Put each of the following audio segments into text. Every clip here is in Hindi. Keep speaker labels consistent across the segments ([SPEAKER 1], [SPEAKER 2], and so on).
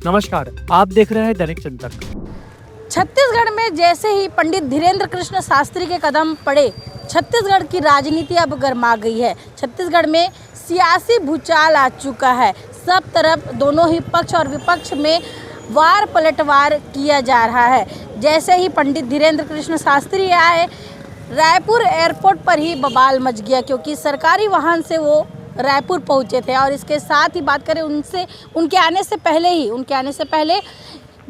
[SPEAKER 1] नमस्कार, आप देख रहे हैं दैनिक जनतक।
[SPEAKER 2] छत्तीसगढ़ में जैसे ही पंडित धीरेन्द्र कृष्ण शास्त्री के कदम पड़े, छत्तीसगढ़ की राजनीति अब गर्मा गई है। छत्तीसगढ़ में सियासी भूचाल आ चुका है। सब तरफ दोनों ही पक्ष और विपक्ष में वार पलटवार किया जा रहा है। जैसे ही पंडित धीरेन्द्र कृष्ण शास्त्री आए, रायपुर एयरपोर्ट पर ही बवाल मच गया, क्योंकि सरकारी वाहन से वो रायपुर पहुंचे थे। और इसके साथ ही बात करें उनके आने से पहले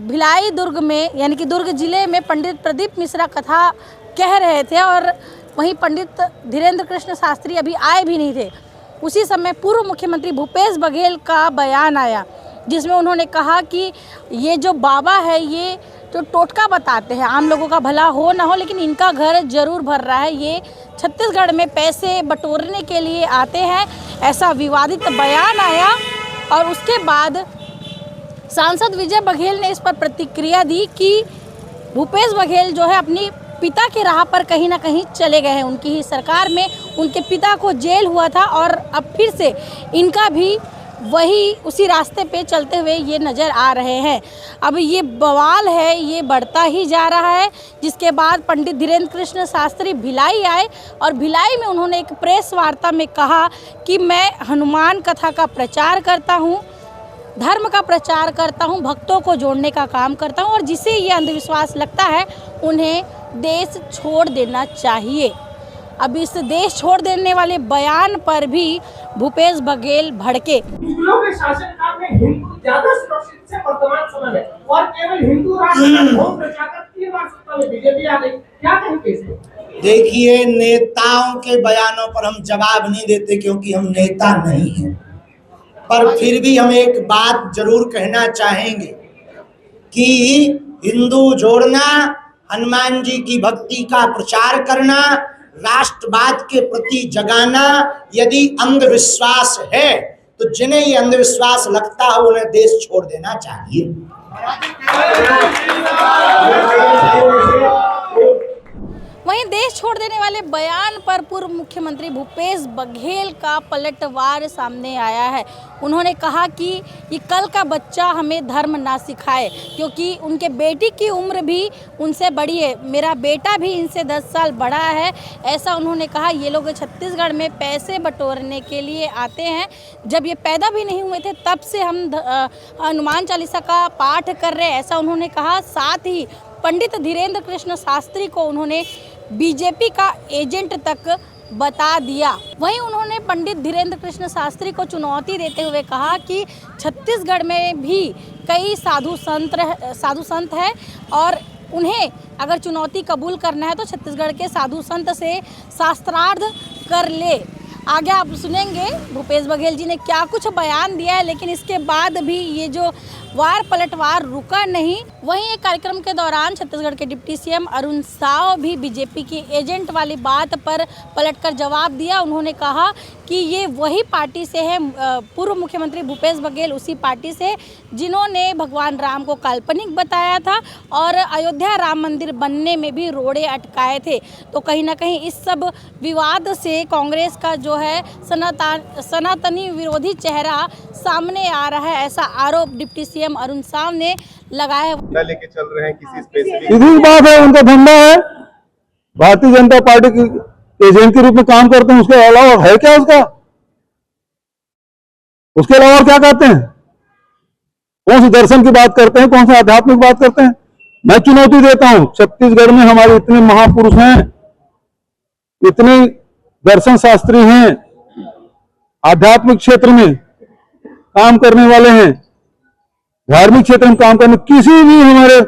[SPEAKER 2] भिलाई दुर्ग में, यानी कि दुर्ग जिले में पंडित प्रदीप मिश्रा कथा कह रहे थे, और वहीं पंडित धीरेन्द्र कृष्ण शास्त्री अभी आए भी नहीं थे। उसी समय पूर्व मुख्यमंत्री भूपेश बघेल का बयान आया, जिसमें उन्होंने कहा कि ये जो बाबा है ये जो टोटका बताते हैं, आम लोगों का भला हो ना हो लेकिन इनका घर जरूर भर रहा है, ये छत्तीसगढ़ में पैसे बटोरने के लिए आते हैं, ऐसा विवादित बयान आया। और उसके बाद सांसद विजय बघेल ने इस पर प्रतिक्रिया दी कि भूपेश बघेल जो है अपनी पिता के राह पर कहीं ना कहीं चले गए हैं। उनकी ही सरकार में उनके पिता को जेल हुआ था और अब फिर से इनका भी उसी रास्ते पे चलते हुए ये नज़र आ रहे हैं। अब ये बवाल है, ये बढ़ता ही जा रहा है। जिसके बाद पंडित धीरेन्द्र कृष्ण शास्त्री भिलाई आए और भिलाई में उन्होंने एक प्रेस वार्ता में कहा कि मैं हनुमान कथा का प्रचार करता हूँ, धर्म का प्रचार करता हूँ, भक्तों को जोड़ने का काम करता हूँ, और जिसे ये अंधविश्वास लगता है उन्हें देश छोड़ देना चाहिए। अब इस देश छोड़ देने वाले बयान पर भी भूपेश बघेल भड़के।
[SPEAKER 3] मुगलों के शासनकाल में हिंदू ज्यादा सुरक्षित थे वर्तमान समय में, और केवल हिंदू राष्ट्र भोग प्रचार 3 बार सत्ता में बीजेपी आ गई। क्या कहेंगे इसमें?
[SPEAKER 4] देखिए, नेताओं के बयानों पर हम जवाब नहीं देते क्योंकि हम नेता नहीं हैं, पर फिर भी हम एक बात जरूर कहना चाहेंगे कि हिंदू जोड़ना, हनुमान जी की भक्ति का प्रचार करना, राष्ट्रवाद के प्रति जगाना यदि अंधविश्वास है तो जिन्हें ये अंधविश्वास लगता है उन्हें देश छोड़ देना चाहिए।
[SPEAKER 2] वहीं देश छोड़ देने वाले बयान पर पूर्व मुख्यमंत्री भूपेश बघेल का पलटवार सामने आया है। उन्होंने कहा कि ये कल का बच्चा हमें धर्म ना सिखाए, क्योंकि उनके बेटी की उम्र भी उनसे बड़ी है, मेरा बेटा भी इनसे 10 साल बड़ा है, ऐसा उन्होंने कहा। ये लोग छत्तीसगढ़ में पैसे बटोरने के लिए आते हैं, जब ये पैदा भी नहीं हुए थे तब से हम हनुमान चालीसा का पाठ कर रहे हैं, ऐसा उन्होंने कहा। साथ ही पंडित धीरेन्द्र कृष्ण शास्त्री को उन्होंने बीजेपी का एजेंट तक बता दिया। वहीं उन्होंने पंडित धीरेन्द्र कृष्ण शास्त्री को चुनौती देते हुए कहा कि छत्तीसगढ़ में भी कई साधु संत हैं और उन्हें अगर चुनौती कबूल करना है तो छत्तीसगढ़ के साधु संत से शास्त्रार्थ कर ले। आगे आप सुनेंगे भूपेश बघेल जी ने क्या कुछ बयान दिया है, लेकिन इसके बाद भी ये जो वार पलटवार रुका नहीं। वहीं एक कार्यक्रम के दौरान छत्तीसगढ़ के डिप्टी सीएम अरुण साव भी बीजेपी की एजेंट वाली बात पर पलटकर जवाब दिया। उन्होंने कहा कि ये वही पार्टी से है, पूर्व मुख्यमंत्री भूपेश बघेल उसी पार्टी से जिन्होंने भगवान राम को काल्पनिक बताया था और अयोध्या राम मंदिर बनने में भी रोड़े अटकाए थे। तो कहीं ना कहीं इस सब विवाद से कांग्रेस का जो है सनातनी विरोधी चेहरा सामने आ रहा है, ऐसा आरोप डिप्टी सीएम अरुण साव ने लगाया।
[SPEAKER 5] लेके चल रहे हैं किसी स्पेसिफिक
[SPEAKER 6] सीधी बात है, उनका धंधा है, भारतीय जनता पार्टी की एजेंट के रूप में काम करते हैं। उसके अलावा है क्या उसके अलावा और क्या कहते हैं? कौन से दर्शन की बात करते हैं, कौन से आध्यात्मिक बात करते हैं? मैं चुनौती देता हूं, छत्तीसगढ़ में हमारे इतने महापुरुष हैं, इतने दर्शन शास्त्री हैं, आध्यात्मिक क्षेत्र में काम करने वाले हैं, धार्मिक क्षेत्र में काम करने, किसी भी हमारे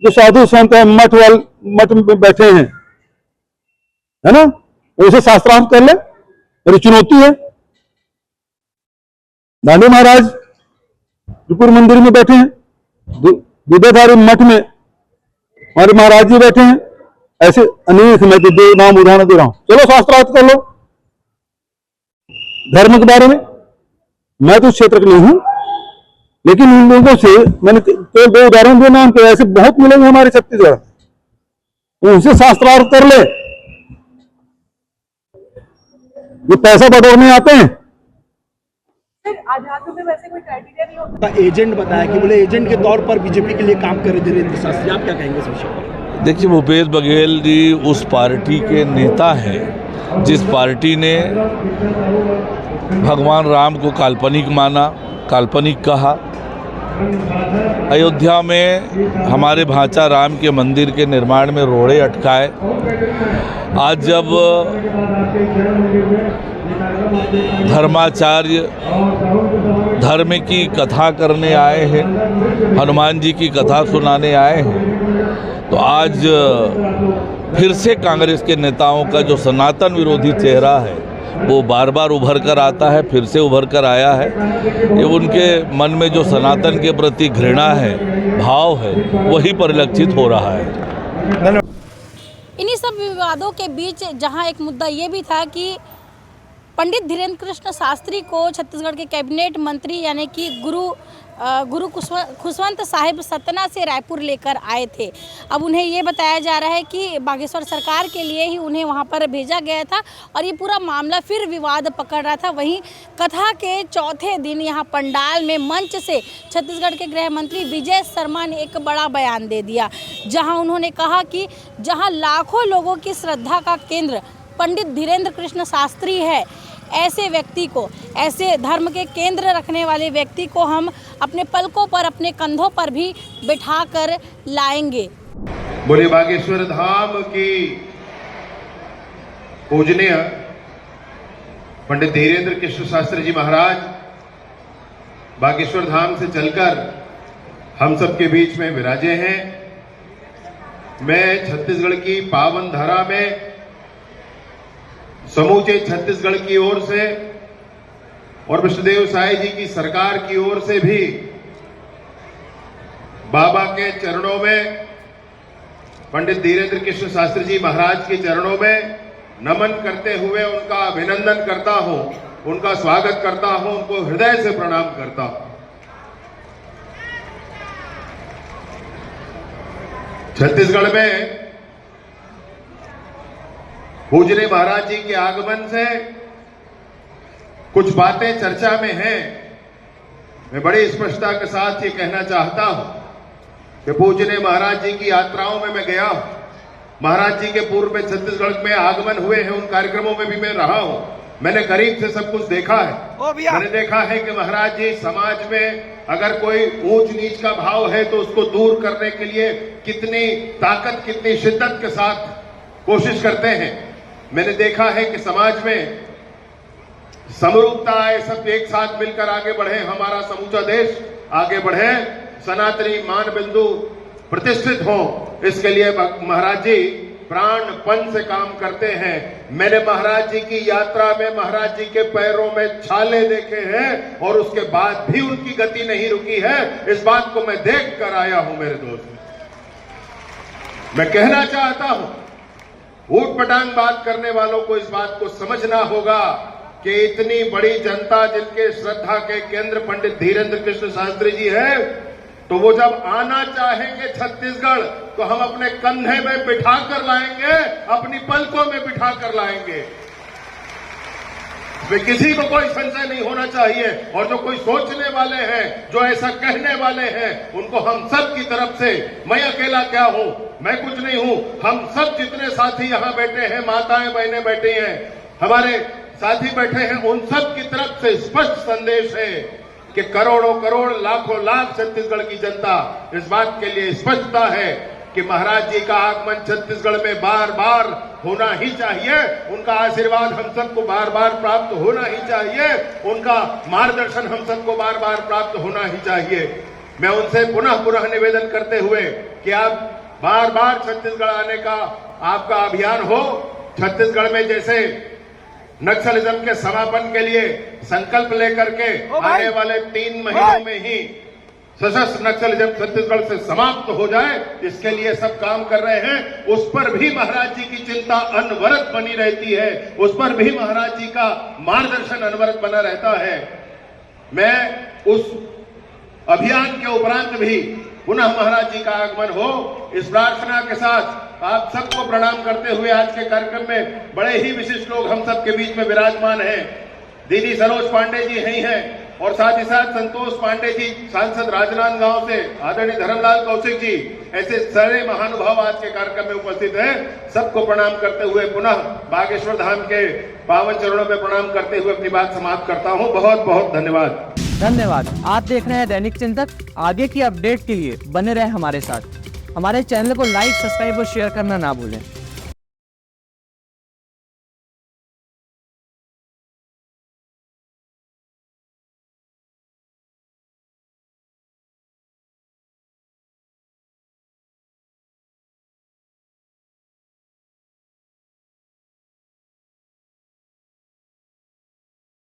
[SPEAKER 6] जो साधु संत है मठ में बैठे हैं, है ना, उसे शास्त्रार्थ कर ले, मेरी चुनौती है। दांडी महाराज त्रिपुर मंदिर में बैठे हैं, दूधाधारी मठ में हमारे महाराज जी बैठे हैं, ऐसे अनेक मैं तो 2 नाम उदाहरण दे रहा हूं। चलो शास्त्रार्थ कर लो धर्म के बारे में। मैं तो उस क्षेत्र के नहीं हूं, लेकिन उन लोगों से मैंने तो 2 उदाहरण 2 नाम के ऐसे बहुत मिलेंगे हमारे छत्तीसगढ़, तो उनसे शास्त्रार्थ कर ले। ये पैसा बटोरने आते हैं,
[SPEAKER 7] आध्यात्म में वैसे कोई क्राइटेरिया नहीं होता।
[SPEAKER 8] का एजेंट बताया कि बोले एजेंट के तौर पर बीजेपी के लिए काम कर रहे धीरेन्द्र शास्त्री, आप क्या कहेंगे इस विषय पर?
[SPEAKER 9] देखिए, भूपेश बघेल जी उस पार्टी के नेता हैं जिस पार्टी ने भगवान राम को काल्पनिक माना, काल्पनिक कहा। अयोध्या में हमारे भांचा राम के मंदिर के निर्माण में रोड़े अटकाए। आज जब धर्माचार्य धर्म की कथा करने आए हैं, हनुमान जी की कथा सुनाने आए हैं, तो आज फिर से कांग्रेस के नेताओं का जो सनातन विरोधी चेहरा है वो बार बार उभर कर आता है, फिर से उभर कर आया है। ये उनके मन में जो सनातन के प्रति घृणा है, भाव है, वही परिलक्षित हो रहा है।
[SPEAKER 2] इन्हीं सब विवादों के बीच जहां एक मुद्दा ये भी था कि पंडित धीरेन्द्र कृष्ण शास्त्री को छत्तीसगढ़ के कैबिनेट मंत्री यानी कि गुरु खुशवंत साहिब सतना से रायपुर लेकर आए थे। अब उन्हें ये बताया जा रहा है कि बागेश्वर सरकार के लिए ही उन्हें वहां पर भेजा गया था और ये पूरा मामला फिर विवाद पकड़ रहा था। वहीं कथा के चौथे दिन यहां पंडाल में मंच से छत्तीसगढ़ के गृह मंत्री विजय शर्मा ने एक बड़ा बयान दे दिया, जहां उन्होंने कहा कि जहां लाखों लोगों की श्रद्धा का केंद्र पंडित धीरेन्द्र कृष्ण शास्त्री है, ऐसे व्यक्ति को, ऐसे धर्म के केंद्र रखने वाले व्यक्ति को हम अपने पलकों पर, अपने कंधों पर भी बिठा कर लाएंगे।
[SPEAKER 5] बोले बागेश्वर धाम की पूजनीय पंडित धीरेन्द्र कृष्ण शास्त्री जी महाराज बागेश्वर धाम से चलकर हम सबके बीच में विराजे हैं। मैं छत्तीसगढ़ की पावन धरा में समूचे छत्तीसगढ़ की ओर से और विष्णुदेव साई जी की सरकार की ओर से भी बाबा के चरणों में, पंडित धीरेन्द्र कृष्ण शास्त्री जी महाराज के चरणों में नमन करते हुए उनका अभिनंदन करता हूं, उनका स्वागत करता हूं, उनको हृदय से प्रणाम करता हूं। छत्तीसगढ़ में पूजनीय महाराज जी के आगमन से कुछ बातें चर्चा में हैं। मैं बड़ी स्पष्टता के साथ ये कहना चाहता हूं कि पूजनीय महाराज जी की यात्राओं में मैं गया हूं। महाराज जी के पूर्व में छत्तीसगढ़ में आगमन हुए हैं, उन कार्यक्रमों में भी मैं रहा हूं। मैंने करीब से सब कुछ देखा है। मैंने देखा है कि महाराज जी समाज में अगर कोई ऊंच नीच का भाव है तो उसको दूर करने के लिए कितनी ताकत, कितनी शिद्दत के साथ कोशिश करते हैं। मैंने देखा है कि समाज में समरूपता आए, सब एक साथ मिलकर आगे बढ़े, हमारा समूचा देश आगे बढ़े, सनातनी मान बिंदु प्रतिष्ठित हो, इसके लिए महाराज जी प्राणपण से काम करते हैं। मैंने महाराज जी की यात्रा में महाराज जी के पैरों में छाले देखे हैं और उसके बाद भी उनकी गति नहीं रुकी है। इस बात को मैं देख कर आया हूं मेरे दोस्त। मैं कहना चाहता हूं, ऊट पटांग बात करने वालों को इस बात को समझना होगा कि इतनी बड़ी जनता जिनके श्रद्धा के केंद्र पंडित धीरेन्द्र कृष्ण शास्त्री जी है, तो वो जब आना चाहेंगे छत्तीसगढ़ तो हम अपने कंधे में बिठा कर लाएंगे, अपनी पलकों में बिठा कर लाएंगे। इसमें किसी को कोई संशय नहीं होना चाहिए। और जो कोई सोचने वाले हैं, जो ऐसा कहने वाले हैं, उनको हम सब की तरफ से, मैं अकेला क्या हूं, मैं कुछ नहीं हूं, हम सब जितने साथी यहां बैठे हैं, माताएं बहनें बैठी हैं, हमारे साथी बैठे हैं, उन सब की तरफ से स्पष्ट संदेश है कि करोड़ों करोड़, लाखों लाख छत्तीसगढ़ की जनता इस बात के लिए स्पष्टता है कि महाराज जी का आगमन छत्तीसगढ़ में बार बार होना ही चाहिए। उनका आशीर्वाद हम सबको बार बार प्राप्त होना ही चाहिए, उनका मार्गदर्शन हम सबको बार बार प्राप्त होना ही चाहिए। मैं उनसे पुनः पुनः निवेदन करते हुए कि आप बार बार छत्तीसगढ़ आने का आपका अभियान हो। छत्तीसगढ़ में जैसे नक्सलिज्म के समापन के लिए संकल्प लेकर के आने वाले 3 महीनों में ही सशस्त्र नक्सलिज्म छत्तीसगढ़ से समाप्त हो जाए, इसके लिए सब काम कर रहे हैं। उस पर भी महाराज जी की चिंता अनवरत बनी रहती है, उस पर भी महाराज जी का मार्गदर्शन अनवरत बना रहता है। मैं उस अभियान के उपरांत भी पुनः महाराज जी का आगमन हो, इस प्रार्थना के साथ आप सबको प्रणाम करते हुए आज के कार्यक्रम में बड़े ही विशिष्ट लोग हम सबके बीच में विराजमान हैं। दीदी सरोज पांडे जी यही हैं, और साथ ही साथ संतोष पांडे जी, सांसद राजनांदगांव से, आदरणीय धर्मलाल कौशिक जी, ऐसे सारे महानुभाव आज के कार्यक्रम में उपस्थित हैं। सबको प्रणाम करते हुए पुनः बागेश्वर धाम के पावन चरणों में प्रणाम करते हुए अपनी बात समाप्त करता हूं। बहुत बहुत धन्यवाद।
[SPEAKER 1] धन्यवाद। आप देख रहे हैं दैनिक चिंतक। आगे की अपडेट के लिए बने रहे हमारे साथ। हमारे चैनल को लाइक, सब्सक्राइब और शेयर करना ना भूलें।